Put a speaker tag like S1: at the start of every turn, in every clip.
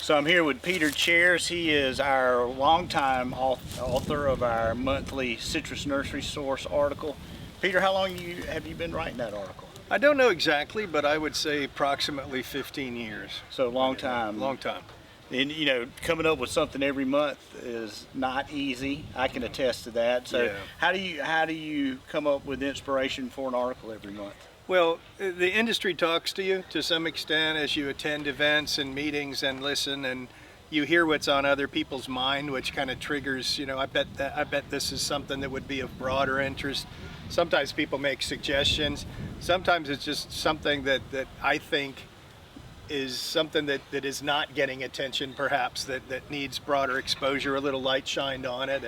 S1: So I'm here with Peter Chairs. He is our longtime author of our monthly Citrus Nursery Source article. Peter, how long have you been writing that article?
S2: I don't know exactly, but I would say approximately 15 years.
S1: So long time.
S2: Long time.
S1: And you know, coming up with something every month is not easy. I can attest to that. So
S2: yeah.
S1: how do you come up with inspiration for an article every month?
S2: Well, the industry talks to you to some extent as you attend events and meetings and listen, and you hear what's on other people's mind, which kind of triggers, you know, I bet this is something that would be of broader interest. Sometimes people make suggestions. Sometimes it's just something that I think is something that is not getting attention, perhaps, that needs broader exposure, a little light shined on it,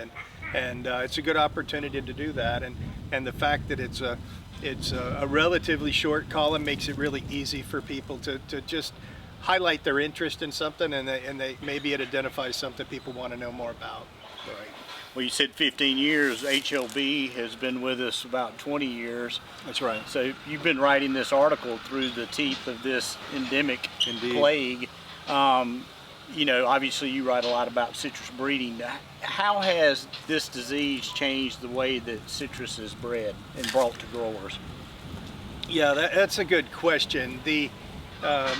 S2: and it's a good opportunity to do that. And the fact that it's a relatively short column makes it really easy for people to just highlight their interest in something, and they maybe it identifies something people want to know more about.
S1: Right. Well, you said 15 years. HLB has been with us about 20 years.
S2: That's right.
S1: So you've been writing this article through the teeth of this endemic plague. You know, obviously you write a lot about citrus breeding. How has this disease changed the way that citrus is bred and brought to growers?
S2: Yeah, that's a good question. The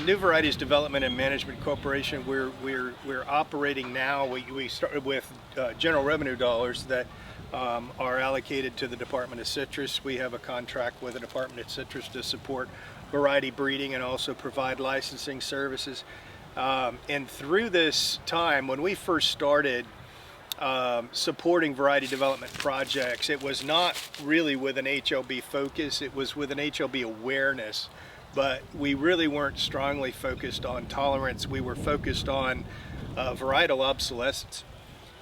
S2: New Varieties Development and Management Corporation, we're operating now. We started with general revenue dollars that are allocated to the Department of Citrus. We have a contract with the Department of Citrus to support variety breeding and also provide licensing services. And through this time, when we first started supporting variety development projects, it was not really with an HLB focus, it was with an HLB awareness, but we really weren't strongly focused on tolerance. We were focused on varietal obsolescence.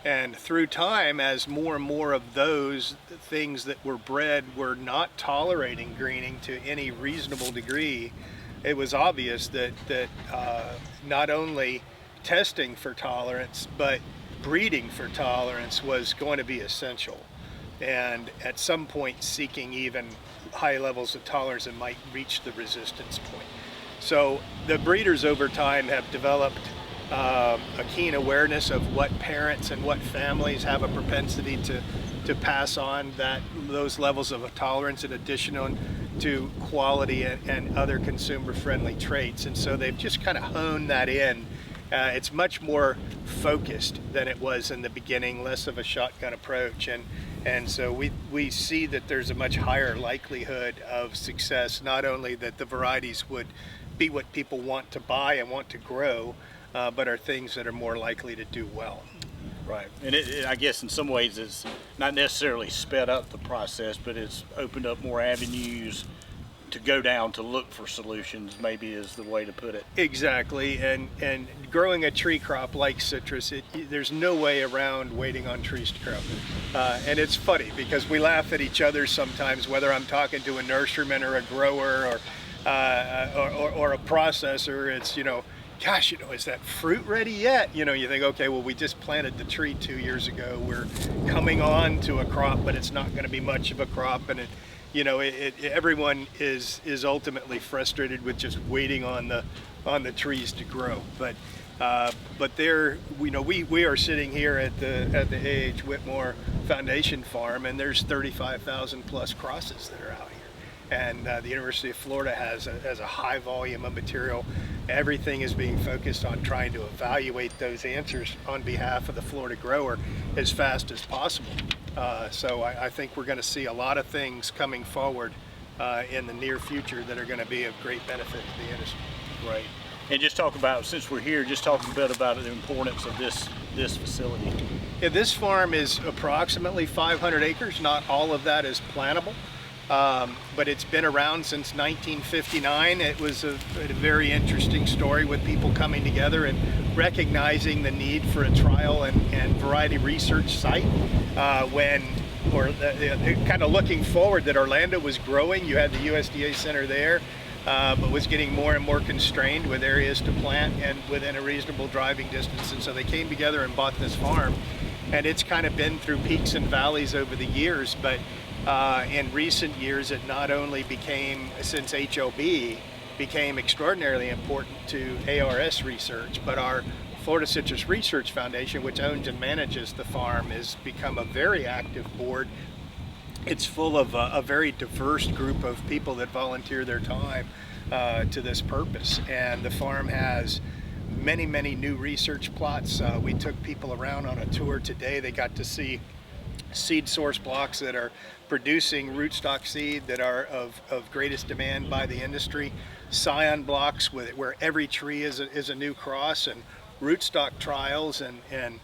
S2: And through time, as more and more of those things that were bred were not tolerating greening to any reasonable degree, it was obvious that not only testing for tolerance, but breeding for tolerance was going to be essential. And at some point seeking even high levels of tolerance that might reach the resistance point. So the breeders over time have developed a keen awareness of what parents and what families have a propensity to pass on those levels of tolerance in addition to quality and other consumer-friendly traits. And so they've just kind of honed that in. It's much more focused than it was in the beginning, less of a shotgun approach. And so we see that there's a much higher likelihood of success, not only that the varieties would be what people want to buy and want to grow, but are things that are more likely to do well.
S1: Right, and I guess in some ways it's not necessarily sped up the process, but it's opened up more avenues to go down to look for solutions, maybe is the way to put it.
S2: Exactly, and growing a tree crop like citrus, there's no way around waiting on trees to grow. And it's funny because we laugh at each other sometimes, whether I'm talking to a nurseryman or a grower or a processor. It's, you know, gosh, you know, is that fruit ready yet? You know, you think, okay, well, we just planted the tree 2 years ago. We're coming on to a crop, but it's not going to be much of a crop. And you know, everyone is ultimately frustrated with just waiting on the trees to grow. But there, you know, we are sitting here at the A.H. Whitmore Foundation Farm, and there's 35,000 plus crosses that are out here. And the University of Florida has a high volume of material. Everything is being focused on trying to evaluate those answers on behalf of the Florida grower as fast as possible. So I think we're going to see a lot of things coming forward in the near future that are going to be of great benefit to the industry.
S1: Right. And just talk about, since we're here, just talk a bit about the importance of this facility.
S2: Yeah, this farm is approximately 500 acres. Not all of that is plantable. But it's been around since 1959. It was a very interesting story with people coming together and recognizing the need for a trial and variety research site kind of looking forward that Orlando was growing. You had the USDA center there, but was getting more and more constrained with areas to plant and within a reasonable driving distance. And so they came together and bought this farm. And it's kind of been through peaks and valleys over the years, but in recent years it not only became, since HLB became extraordinarily important to ARS research, but our Florida Citrus Research Foundation, which owns and manages the farm, has become a very active board. It's full of a very diverse group of people that volunteer their time to this purpose, and the farm has many new research plots. We took people around on a tour today. They got to see seed source blocks that are producing rootstock seed that are of greatest demand by the industry, scion blocks where every tree is a new cross, and rootstock trials, and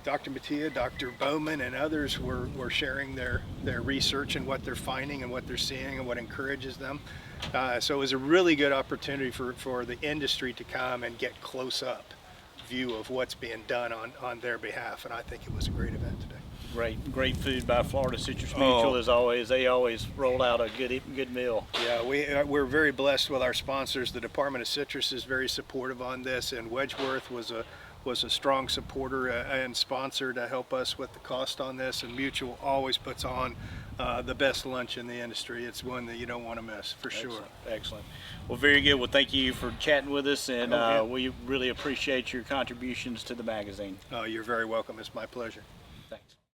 S2: Dr. Mattia, Dr. Bowman, and others were sharing their research and what they're finding and what they're seeing and what encourages them. So it was a really good opportunity for the industry to come and get close-up view of what's being done on their behalf, and I think it was a great event today.
S1: Great food by Florida Citrus Mutual as always. They always roll out a good meal.
S2: Yeah, we're very blessed with our sponsors. The Department of Citrus is very supportive on this, and Wedgeworth was a strong supporter and sponsor to help us with the cost on this, and Mutual always puts on the best lunch in the industry. It's one that you don't want to miss, for sure.
S1: Excellent. Well, very good. Well, thank you for chatting with us, and we really appreciate your contributions to the magazine.
S2: You're very welcome. It's my pleasure.
S1: Thanks.